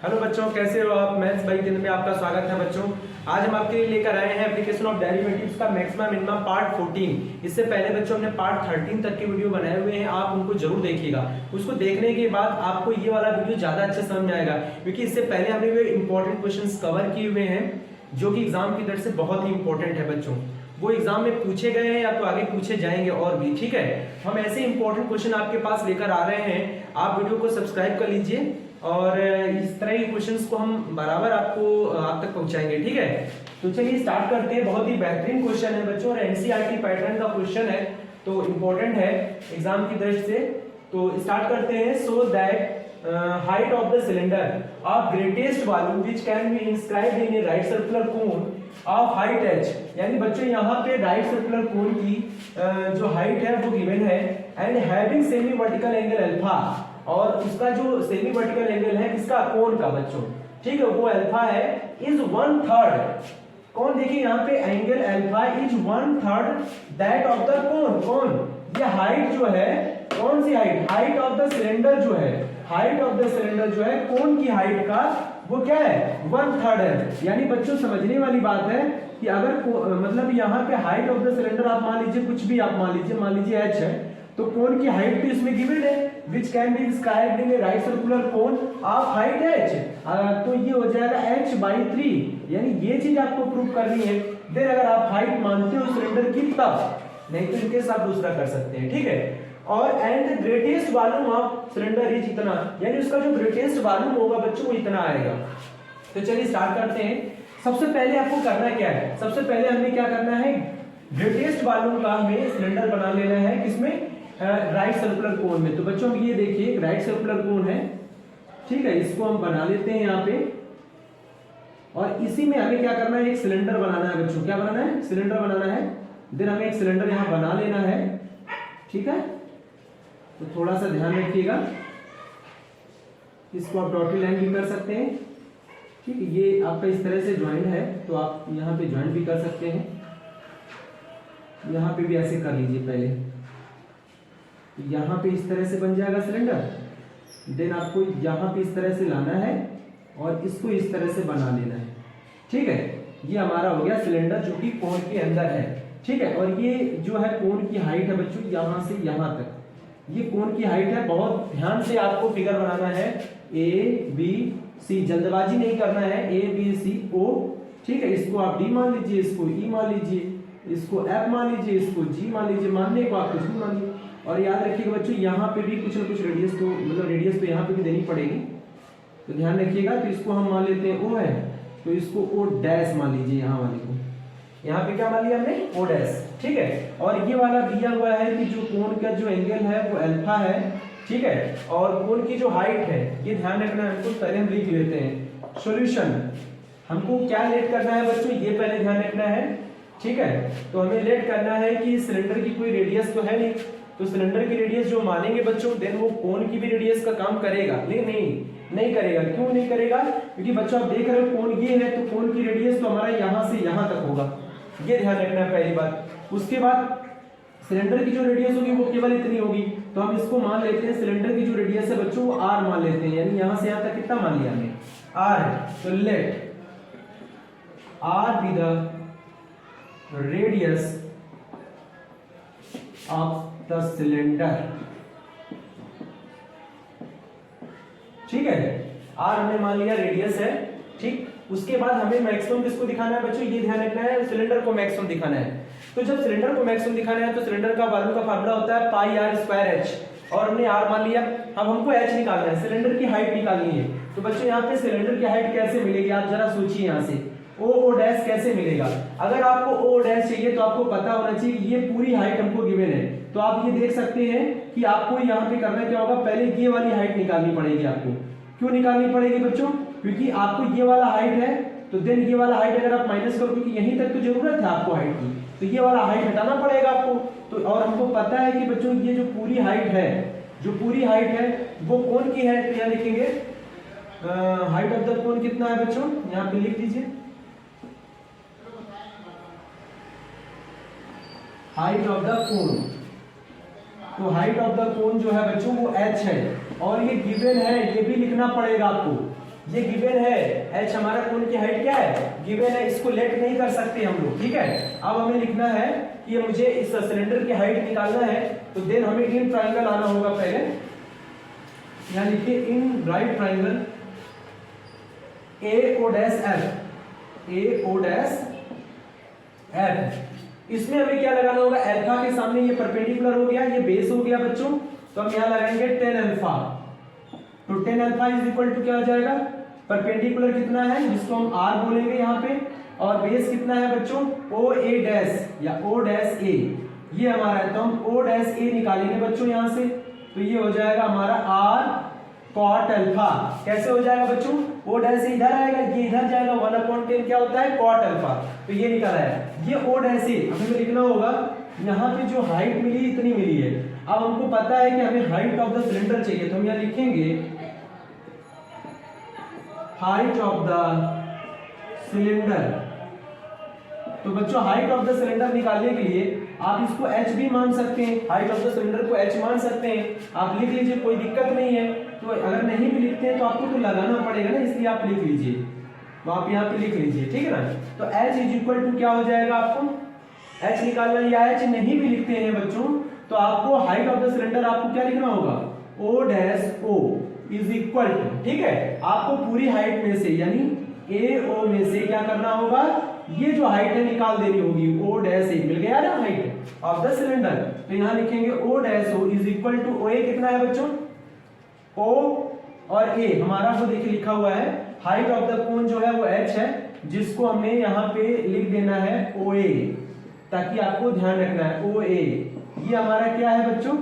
Hello बच्चों, कैसे हो आप। मैथ्स बाई केंद्र में आपका स्वागत है बच्चों। आज हम आपके लिए लेकर आए हैं एप्लीकेशन ऑफ डेरिवेटिव्स का मैक्सिमम मिनिमम पार्ट 14। इससे पहले बच्चों हमने पार्ट 13 तक के वीडियो बनाए हुए हैं, आप उनको जरूर देखिएगा। उसको देखने के बाद आपको ये वाला वीडियो ज्यादा अच्छे समझ में आएगा, क्योंकि इससे पहले हमने वे इंपॉर्टेंट क्वेश्चन कवर किए हुए हैं जो कि एग्जाम की तरफ से बहुत ही इंपॉर्टेंट है बच्चों। वो एग्जाम में पूछे गए हैं या तो आगे पूछे जाएंगे और भी, ठीक है। हम ऐसे इंपॉर्टेंट क्वेश्चन आपके पास लेकर आ रहे हैं। आप वीडियो को सब्सक्राइब कर लीजिए और इस तरह के क्वेश्चंस को हम बराबर आप तक पहुंचाएंगे, ठीक है। तो चलिए स्टार्ट करते हैं। बहुत ही बेहतरीन क्वेश्चन है बच्चों और एनसीईआरटी पैटर्न का क्वेश्चन है, तो इंपॉर्टेंट है एग्जाम की दृष्टि से। तो स्टार्ट करते हैं। So that height of the cylinder of greatest volume which can be inscribed in a right circular cone of height h, यानी बच्चों यहाँ पे राइट सर्कुलर कोन की जो हाइट है वो गिवन है, and having semi vertical angle alpha, और उसका जो सेमी वर्टिकल एंगल है किसका, कोन का बच्चों, ठीक है, वो अल्फा है, इज 1/3। कौन, देखिए यहाँ पे angle alpha is 1/3 that of the cone. Cone, ये हाइट जो है, कौन सी height, height of the cylinder जो है, हाइट ऑफ द सिलेंडर जो है कोन की हाइट का वो क्या है, 1/3 है। यानी बच्चों समझने वाली बात है कि अगर मतलब यहाँ पे हाइट ऑफ द सिलेंडर आप मान लीजिए कुछ भी, आप मान लीजिए h है, तो कोन की हाइट भी इसमें गिवन है, which can be described in a right circular cone of height h। तो ये हो जाएगा h/3, यानी ये चीज आपको प्रूव करनी है। देन अगर आप हाइट मानते हो सिलेंडर की तब, नहीं तो इनके साथ दूसरा कर सकते हैं, ठीक है। और and greatest volume of cylinder is इतना, यानी उसका जो ग्रेटेस्ट वॉल्यूम होगा बच्चों वो इतना आएगा। तो चलिए स्टार्ट करते हैं। सबसे पहले आपको करना क्या है, सबसे पहले हमें क्या करना है, ग्रेटेस्ट वॉल्यूम का हमें सिलेंडर बना लेना है, किसमें, राइट सर्कुलर कोन में। तो बच्चों ये देखिए राइट सर्कुलर कोन है, ठीक है, इसको हम बना लेते हैं यहाँ पे। और इसी में हमें क्या करना है, एक सिलेंडर बनाना है बच्चों। क्या बनाना है, सिलेंडर बनाना है। देन हमें एक सिलेंडर यहाँ बना लेना है, ठीक है। तो थोड़ा सा ध्यान रखिएगा, इसको आप डॉटेड लाइन भी कर सकते हैं, ठीक है। ये आपका इस तरह से ज्वाइन है, तो आप यहाँ पे ज्वाइन भी कर सकते हैं, यहाँ पे भी ऐसे कर लीजिए पहले। यहाँ पे इस तरह से बन जाएगा सिलेंडर। देन आपको यहाँ पे इस तरह से लाना है और इसको इस तरह से बना लेना है, ठीक है। ये हमारा हो गया सिलेंडर जो कि कोन के अंदर है, ठीक है। और ये जो है कोन की हाइट है बच्चों, यहाँ से यहाँ तक ये कोन की हाइट है। बहुत ध्यान से आपको फिगर बनाना है, ABC, जल्दबाजी नहीं करना है, ABCO, ठीक है। इसको आप D मान लीजिए, इसको E मान लीजिए, इसको F मान लीजिए, इसको G मान लीजिए, मानने को आप कुछ भी मान लीजिए। और याद रखिएगा बच्चों यहाँ पे भी कुछ ना कुछ रेडियस, तो मतलब रेडियस तो यहाँ पे भी देनी पड़ेगी, तो ध्यान रखिएगा। तो इसको हम मान लेते हैं O है, तो इसको O' मान लीजिए, यहाँ वाले को, यहाँ पे क्या मान लिया हमने, O', ठीक है। और ये वाला दिया हुआ है कि जो कोन का जो एंगल है वो अल्फा है, ठीक है। और कोन की जो हाइट है ये ध्यान रखना है हमको, पहले हम लिख लेते हैं। सॉल्यूशन, हमको क्या लेट करना है बच्चों, ये पहले ध्यान रखना है, ठीक है। तो हमें लेट करना है कि सिलेंडर की कोई रेडियस तो है नहीं, तो सिलेंडर की रेडियस जो मानेंगे बच्चों, देन वो कोन की भी रेडियस का काम करेगा, लेकिन नहीं करेगा। क्यों नहीं करेगा, क्योंकि बच्चों आप देख रहे हो कोन ये है, तो कोन की रेडियस तो हमारा यहाँ से यहाँ तक होगा, ये ध्यान रखना है पहली बात। उसके बाद सिलेंडर की जो रेडियस होगी वो केवल इतनी होगी, तो हम इसको मान लेते हैं, सिलेंडर की जो रेडियस है बच्चों वो r मान लेते हैं, यानी यहाँ से यहाँ तक कितना मान लिया हमने, r है। तो let r be the radius of the cylinder, ठीक है। r हमने मान लिया रेडियस है, ठीक। उसके बाद हमें मैक्सिमम किसको दिखाना है बच्चों, ये ध्यान रखना है, सिलेंडर को मैक्सिमम दिखाना है। तो जब सिलेंडर को मैक्सिमम दिखाना है तो सिलेंडर का वॉल्यूम का फार्मूला होता है πr²h, और हमने r मान लिया। अब हमको h निकालना है, सिलेंडर की हाइट निकालनी है। तो बच्चों यहाँ पे सिलेंडर की हाइट कैसे मिलेगी, आप जरा सोचिए, यहाँ से O' कैसे मिलेगा। अगर आपको O' चाहिए तो आपको पता होना चाहिए ये पूरी हाइट हमको गिवन है। तो आप ये देख सकते हैं कि आपको यहाँ पे करना क्या होगा, पहले ये वाली हाइट निकालनी पड़ेगी आपको। क्यों निकालनी पड़ेगी बच्चों, क्योंकि आपको ये वाला हाइट है, तो देन ये वाला हाइट अगर आप माइनस करो, क्योंकि यहीं तक तो जरूरत है आपको हाइट की, तो ये वाला हाइट हटाना पड़ेगा आपको। तो और हमको पता है कि बच्चों ये जो पूरी हाइट है, जो पूरी हाइट है वो कोन की है, तो यहाँ लिखेंगे हाइट ऑफ द कोन कितना है बच्चों, यहाँ पे लिख दीजिए हाइट ऑफ द कोन। तो हाइट ऑफ द कोन जो है बच्चों वो h है, और ये गिवन है, ये भी लिखना पड़ेगा आपको। ये गिवन है, h हमारा कोन की हाइट क्या है, गिवन है, इसको लेट नहीं कर सकते हम लोग, ठीक है। अब हमें लिखना है कि ये मुझे इस सिलेंडर की हाइट निकालना है, तो देन हमें इन ट्राइंगल आना होगा पहले। यहाँ लिखिए in right triangle AO dash F, AO dash F, इसमें हमें क्या लगाना होगा, अल्फा के सामने ये परपेंडिकुलर हो गया, ये बेस हो गया बच्चों, तो हम यहाँ लगाएंगे 10 अल्फा। तो 10 अल्फा इज इक्वल टू क्या हो जाएगा, परपेंडिकुलर कितना है जिसको हम R बोलेंगे यहाँ पे, और बेस कितना है बच्चों OA डैश या O डैश A, ये हमारा है, तो हम O डैश A निकालेंगे बच्चों यहाँ से, तो ये हो जाएगा हमारा R कॉट अल्फा। कैसे हो जाएगा बच्चों, O डैश इधर आएगा, ये इधर जाएगा, 1/10 क्या होता है कॉट अल्फा, तो ये निकला है। ये O डैश A हमें लिखना होगा, यहाँ पे जो हाइट मिली इतनी मिली है। अब हमको पता है कि हमें हाइट ऑफ द सिलेंडर चाहिए, तो हम यहाँ लिखेंगे हाइट ऑफ द सिलेंडर। तो बच्चों हाइट ऑफ द सिलेंडर निकालने के लिए आप इसको h भी मान सकते हैं, हाइट ऑफ द सिलेंडर को h मान सकते हैं, आप लिख लीजिए, कोई दिक्कत नहीं है। तो अगर नहीं भी लिखते हैं तो आपको तो लगाना पड़ेगा ना, इसलिए आप लिख लीजिए, तो आप यहाँ पे लिख लीजिए, ठीक है ना। तो h इज इक्वल टू क्या हो जाएगा, आपको h निकालना, या h नहीं भी लिखते हैं बच्चों तो आपको हाइट ऑफ द सिलेंडर आपको क्या लिखना होगा, O dash O is equal to, ठीक है, आपको पूरी हाइट में से यानी AO में से क्या करना होगा, ये जो हाइट है निकाल देनी होगी, O डैश A मिल गया ना हाइट ऑफ द सिलेंडर, तो यहाँ लिखेंगे O dash O is equal to OA कितना है बच्चों, O और A हमारा वो देखिए लिखा हुआ है, हाइट ऑफ द कोन जो है वो h है, जिसको हमें यहाँ पे लिख देना है OA, ताकि आपको ध्यान रखना है OA, ये हमारा क्या है बच्चों,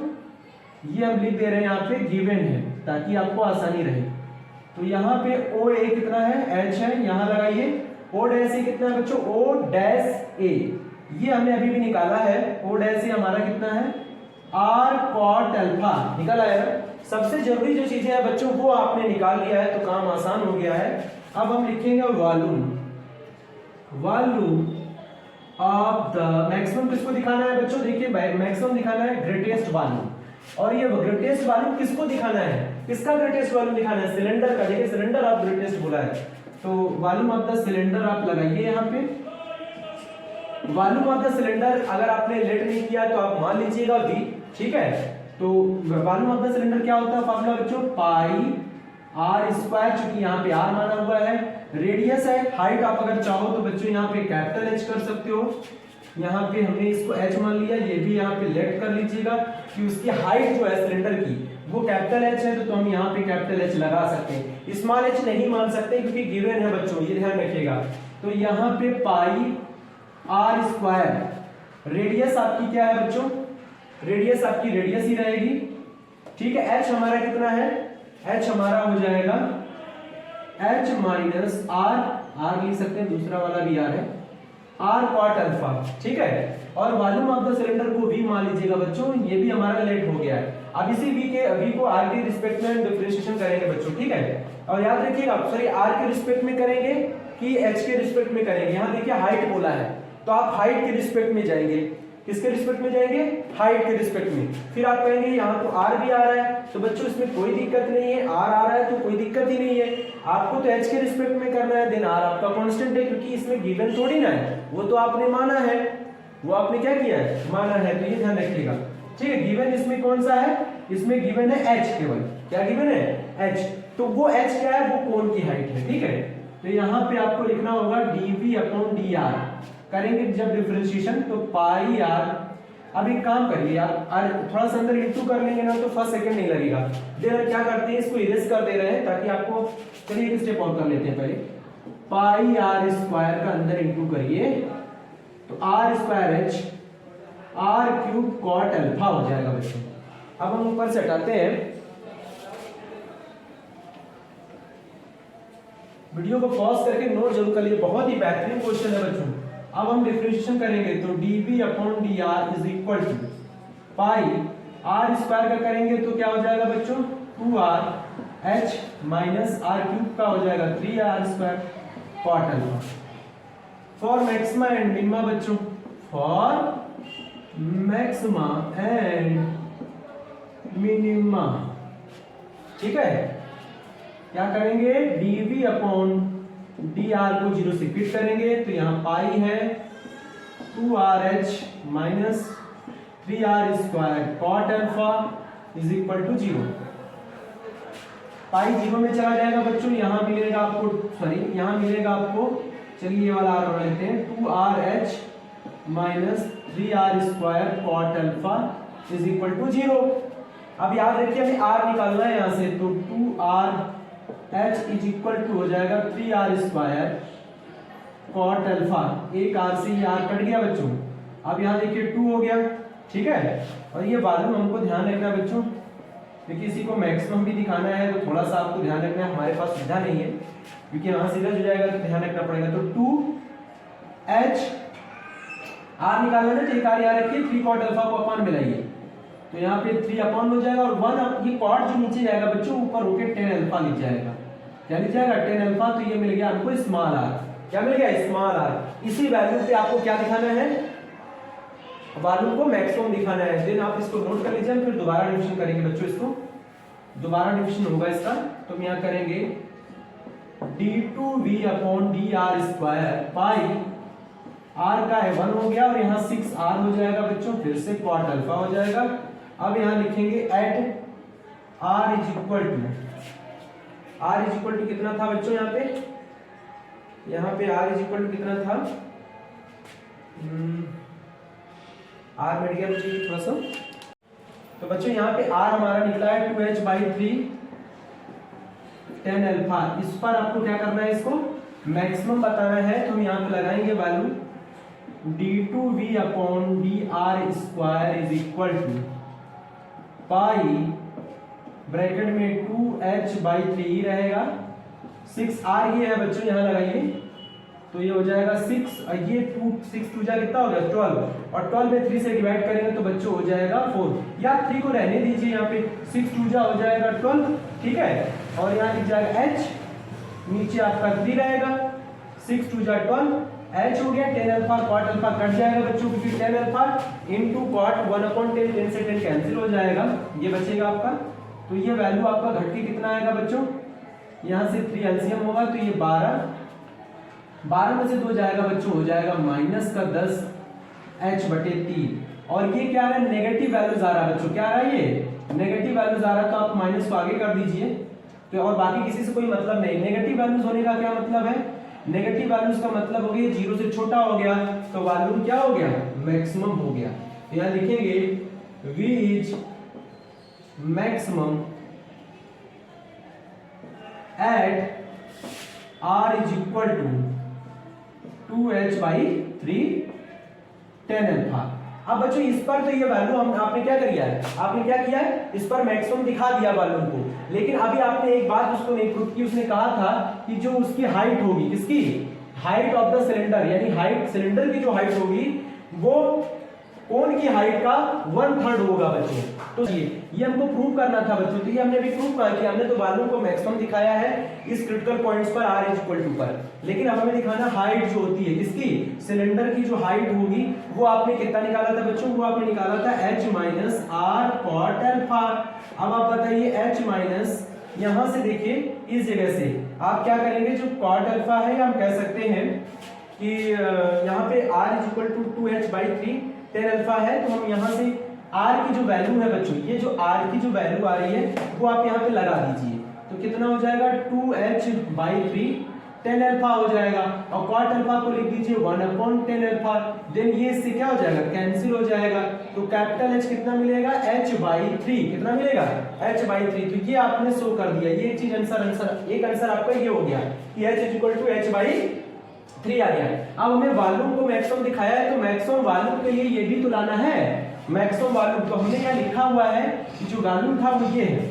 ये हम लिख दे रहे हैं यहाँ पे गिवन है, ताकि आपको आसानी रहे। तो यहाँ पे OA कितना है, h है, यहाँ लगाइए, O डैश A कितना है बच्चों, O डैश A, ये हमने अभी भी निकाला है, O डैश A हमारा कितना है, R कॉट अल्फा निकाला है। सबसे जरूरी जो चीजें हैं बच्चों वो आपने निकाल लिया है, तो काम आसान हो गया है। अब हम लिखेंगे volume, volume of the maximum किसको दिखाना है बच्चों, देखिए मैक्सिमम दिखाना है ग्रेटेस्ट वॉल्यूम, और ये ग्रेटेस्ट वॉल्यूम किसको दिखाना है, किसका ग्रेटेस्ट वॉल्यूम दिखाना है, सिलेंडर का, देखिए सिलेंडर ऑफ ग्रेटेस्ट बोला है, तो वॉल्यूम ऑफ द सिलेंडर आप लगाइए यहाँ पे। वॉल्यूम ऑफ द सिलेंडर अगर आपने लेट नहीं किया तो आप मान लीजिएगा V, ठीक है। तो वॉल्यूम ऑफ द सिलेंडर क्या होता है फार्मूला बच्चों, पाई R स्क्वायर, चूंकि यहाँ पे R माना हुआ है, रेडियस है, हाइट आप अगर चाहो तो बच्चों यहाँ पे कैपिटल H कर सकते हो, यहाँ पे हमने इसको h मान लिया, ये भी यहाँ पे लेट कर लीजिएगा कि उसकी हाइट जो है सिलेंडर की वो कैपिटल H है, तो हम यहाँ पे कैपिटल H लगा सकते हैं, स्मॉल h नहीं मान सकते क्योंकि गिवन है बच्चों, ये ध्यान रखिएगा। तो यहाँ पे पाई R स्क्वायर, रेडियस आपकी क्या है बच्चों, रेडियस आपकी रेडियस ही रहेगी, ठीक है। h हमारा कितना है, h हमारा हो जाएगा h माइनस R लिख सकते हैं, दूसरा वाला भी R है, R कॉट अल्फा, ठीक है। और वॉल्यूम ऑफ द सिलेंडर को V मान लीजिएगा बच्चों, ये भी हमारा लेट हो गया है। अब इसी V को R के रिस्पेक्ट में डिफरेंशिएशन करेंगे बच्चों, ठीक है। और याद रखिएगा सॉरी R के रिस्पेक्ट में करेंगे कि H के रिस्पेक्ट में करेंगे, यहाँ देखिए हाइट बोला है, तो आप हाइट के रिस्पेक्ट में जाएंगे, किसके रिस्पेक्ट में जाएंगे, हाइट के रिस्पेक्ट में। फिर आप कहेंगे यहाँ तो R भी आ रहा है, तो बच्चों इसमें कोई दिक्कत नहीं है, R आ रहा है तो कोई दिक्कत ही नहीं है, आपको तो H के रिस्पेक्ट में करना है, देन R आपका कांस्टेंट है, क्योंकि इसमें गिवन थोड़ी ना है, वो तो आपने माना है, वो आपने क्या किया है, माना है, तो ये ध्यान रखिएगा, ठीक है। गिवन इसमें कौन सा है, इसमें गिवन है H, केवल क्या गिवन है, H, तो वो H क्या है, वो कोन की हाइट है, ठीक है। तो यहाँ पे आपको लिखना होगा dV अपॉन dr, करेंगे जब डिफरेंशिएशन तो पाई R। अब एक काम करिए आप थोड़ा सा अंदर इंटू कर लेंगे ना तो फर्स्ट सेकंड नहीं लगेगा, देर क्या करते हैं इसको इरेज कर दे रहे हैं ताकि आपको, चलिए एक स्टेप और कर लेते हैं पहले, पाई R स्क्वायर का अंदर इंटू करिए तो R square H R cube cot alpha हो जाएगा बच्चों। अब हम ऊपर से हटाते हैं, वीडियो को पॉज करके नोट जरूर कर लीजिए, बहुत ही बेहतरीन क्वेश्चन है बच्चों। अब हम डिफरेंशिएशन करेंगे तो dV upon dr is equal to pi R square का करेंगे तो क्या हो जाएगा बच्चों, 2R H minus R cube का हो जाएगा 3R square cot alpha. For maxima and minima बच्चों, फॉर मैक्सिमा एंड मिनिमा, ठीक है। क्या करेंगे, dv अपॉन dr को 0 से फिट करेंगे, तो यहाँ पाई है 2rh minus 3r square cot alpha is equal to 0। Pi 0 में चला जाएगा बच्चों, यहाँ मिलेगा आपको, सॉरी यहाँ मिलेगा आपको, चलिए ये वाला r बना लेते हैं, 2rh minus 3r square cot alpha is equal to 0। अब याद रखिए हमें r निकालना है यहाँ से, तो 2rh इज इक्वल टू हो जाएगा 3r स्क्वायर कॉट अल्फा, एक r से ये r कट गया बच्चों। अब यहाँ देखिए 2 हो गया, ठीक है। और ये वॉल्यूम हमको ध्यान रखना है बच्चों, क्योंकि इसी को मैक्सिमम भी दिखाना है, तो थोड़ा सा आपको ध्यान रखना है, हमारे पास सुविधा नहीं है क्योंकि यहाँ सीधा हो जाएगा तो ध्यान रखना पड़ेगा। तो 2h r निकालना है, तो एक r यहाँ रखिए, 3 कॉट अल्फा को अपॉन मिलाइए, तो यहाँ पे 3 अपॉन हो जाएगा, और 1 ये कॉट जो नीचे जाएगा बच्चों, ऊपर होके 10 अल्फा लिख जाएगा। क्या लिख जाएगा, 10 अल्फा। तो ये मिल गया आपको स्मॉल r। क्या मिल गया, स्मॉल r। इसी वैल्यू पे आपको क्या दिखाना है, वॉल्यूम को मैक्सिमम दिखाना है। देन आप इसको नोट कर लीजिए, फिर दोबारा डिवीजन करेंगे बच्चों, इसको दोबारा डिवीजन होगा इसका। तो हम यहाँ करेंगे d2v अपॉन dr स्क्वायर, पाई r का है 1 हो गया, और यहाँ 6r हो जाएगा बच्चों, फिर से कॉट अल्फा हो जाएगा। अब यहाँ लिखेंगे at r is equal to कितना था बच्चों, यहाँ पे r इज इक्वल टू कितना था, r मिल गया मुझे थोड़ा सा। तो बच्चों यहाँ पे r हमारा निकला है 2h/3 10 अल्फा। इस पर आपको क्या करना है, इसको मैक्सिमम बताना है, तो हम यहाँ पे लगाएंगे value d2v upon dr square is equal to pi bracket में 2h/3 रहेगा, 6r ये है बच्चों, यहाँ लगाइए, तो ये हो जाएगा 6, ये 6 2 जा कितना हो गया 12, और 12 में 3 से डिवाइड करेंगे तो बच्चों हो जाएगा 4, या 3 को रहने दीजिए, यहाँ पे 6 2 जा हो जाएगा 12, ठीक है। और यहाँ लिख जाएगा h, नीचे आपका 3 रहेगा, 6 2 जा 12, h हो गया 10 अल्फा, कॉट अल्फा कट जाएगा बच्चों, क्योंकि 10 अल्फा इनटू कॉट 1/10, 10 से 10 कैंसिल हो जाएगा, ये बचेगा आपका। तो ये वैल्यू आपका घट के कितना आएगा बच्चों, यहाँ से 3 एलसीएम होगा, तो ये 12 में से 2 जाएगा बच्चों, हो जाएगा माइनस का 10 h/3। और ये क्या है, नेगेटिव वैल्यूज आ रहा है बच्चों, क्या आ रहा है, ये नेगेटिव वैल्यूज आ रहा है, तो आप माइनस को आगे कर दीजिए, तो और बाकी किसी से कोई मतलब नहीं। नेगेटिव वैल्यूज होने का क्या मतलब है, नेगेटिव वैल्यूज का मतलब हो गया 0 से छोटा हो गया, तो वॉल्यूम क्या हो गया, मैक्सिमम हो गया। तो यहाँ लिखेंगे v is maximum at r is equal to 2h/3 10 alpha. अब बच्चों इस पर तो ये वैल्यू आपने क्या किया है, आपने क्या किया है, इस पर मैक्सिमम दिखा दिया वॉल्यूम को, लेकिन अभी आपने एक बात उसको नहीं प्रूव की, उसने कहा था कि जो उसकी हाइट होगी, किसकी हाइट ऑफ द सिलेंडर, यानी हाइट सिलेंडर की जो हाइट होगी वो कोन की हाइट का 1/3 होगा बच्चों। तो ये हमको प्रूव करना था बच्चों, तो ये हमने भी प्रूव किया, हमने तो वॉल्यूम को मैक्सिमम दिखाया है इस क्रिटिकल पॉइंट्स पर r इज इक्वल टू पर, लेकिन अब हमें दिखाना हाइट जो होती है किसकी, सिलेंडर की जो हाइट होगी वो आपने कितना निकाला था बच्चों, वो आपने निकाला था h minus r cot alpha. अब आप बताइए h माइनस, यहां से देखिए इस जगह से आप क्या करेंगे, जो कॉट अल्फा है हम कह सकते हैं कि यहाँ पे r is equal to 2h/3 10 alpha है, तो हम यहाँ से r की जो वैल्यू है बच्चों, ये जो r की जो वैल्यू आ रही है वो आप यहाँ पे लगा दीजिए, तो कितना हो जाएगा 2h/3 10 अल्फा हो जाएगा, और कॉट अल्फा को लिख दीजिए 1/10 अल्फा। देन ये इससे क्या हो जाएगा, कैंसिल हो जाएगा, तो कैपिटल H कितना मिलेगा, h/3 कितना मिलेगा, h/3। तो ये आपने शो कर दिया, ये चीज आंसर एक आंसर आपका ये हो गया कि h is equal to h/3 आ गया। अब हमें वॉल्यूम को मैक्सिमम दिखाया है, तो मैक्सिमम वॉल्यूम के लिए ये भी तो लाना है मैक्सिमम वॉल्यूम, तो हमने यहाँ लिखा हुआ है कि जो वॉल्यूम था वो ये है,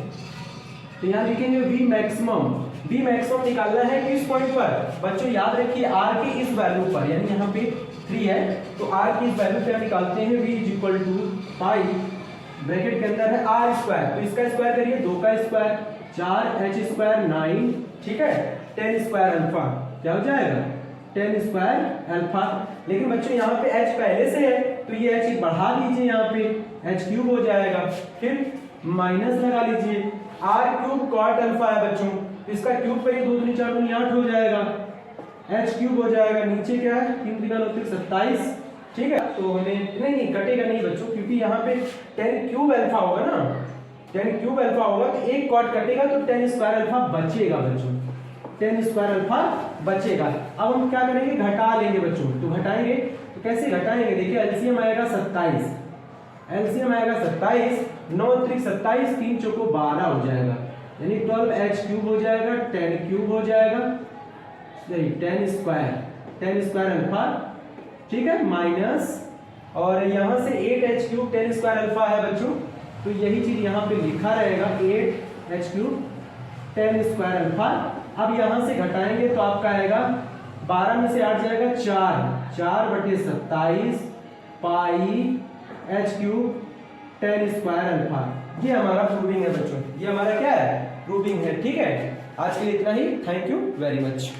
तो यहाँ लिखेंगे v मैक्सिमम निकालना है किस पॉइंट पर बच्चों, याद रखिए r की इस वैल्यू पर, यानी यहाँ पे 3 है, तो r की इस वैल्यू पे हम निकालते हैं v is equal to pi bracket के अंदर है r स्क्वायर, तो इसका स्क्वायर करिए, 2 का स्क्वायर 4h स्क्वायर 9, ठीक है, 10 स्क्वायर अल्फा, क्या हो जाएगा 10 स्क्वायर अल्फा। लेकिन बच्चों यहाँ पे h पहले से है, तो ये h बढ़ा लीजिए, यहाँ पे h क्यूब हो जाएगा, फिर माइनस लगा लीजिए, आर क्यूब कॉट अल्फा है बच्चों, इसका क्यूब करिए 2 दूनी 4 दूनी 8 हो जाएगा, एच क्यूब हो जाएगा, नीचे क्या है 3 3 9 27, ठीक है। तो हमें नहीं कटेगा नहीं बच्चों, क्योंकि यहाँ पे 10 क्यूब अल्फा होगा ना, 10 क्यूब अल्फा होगा तो एक कॉट कटेगा तो 10 स्क्वायर अल्फा बचेगा बच्चों, 10 स्क्वायर अल्फा बचेगा। अब हम क्या करेंगे, घटा लेंगे बच्चों, तो घटाएंगे तो कैसे घटाएंगे, देखिए एलसीएम आएगा 27, एलसीएम आएगा 27, 9 3 27, 3 चौको 12 हो जाएगा, यानी 12 एच क्यूब हो जाएगा, 10 क्यूब हो जाएगा, नहीं 10 स्क्वायर अल्फा, ठीक है, माइनस, और यहाँ से 8 एच क्यूब 10 स्क्वायर अल्फा है बच्चों, तो यही चीज यहाँ पे लिखा रहेगा 8 एच क्यूब 10 स्क्वायर अल्फा। अब यहाँ से घटाएंगे तो आपका आएगा 12 में से 8 जाएगा 4/27 पाई एच क्यूब 10 स्क्वायर अल्फा। ये हमारा प्रूविंग है बच्चों, ये हमारा क्या है, प्रूविंग है, ठीक है। आज के लिए इतना ही, थैंक यू वेरी मच।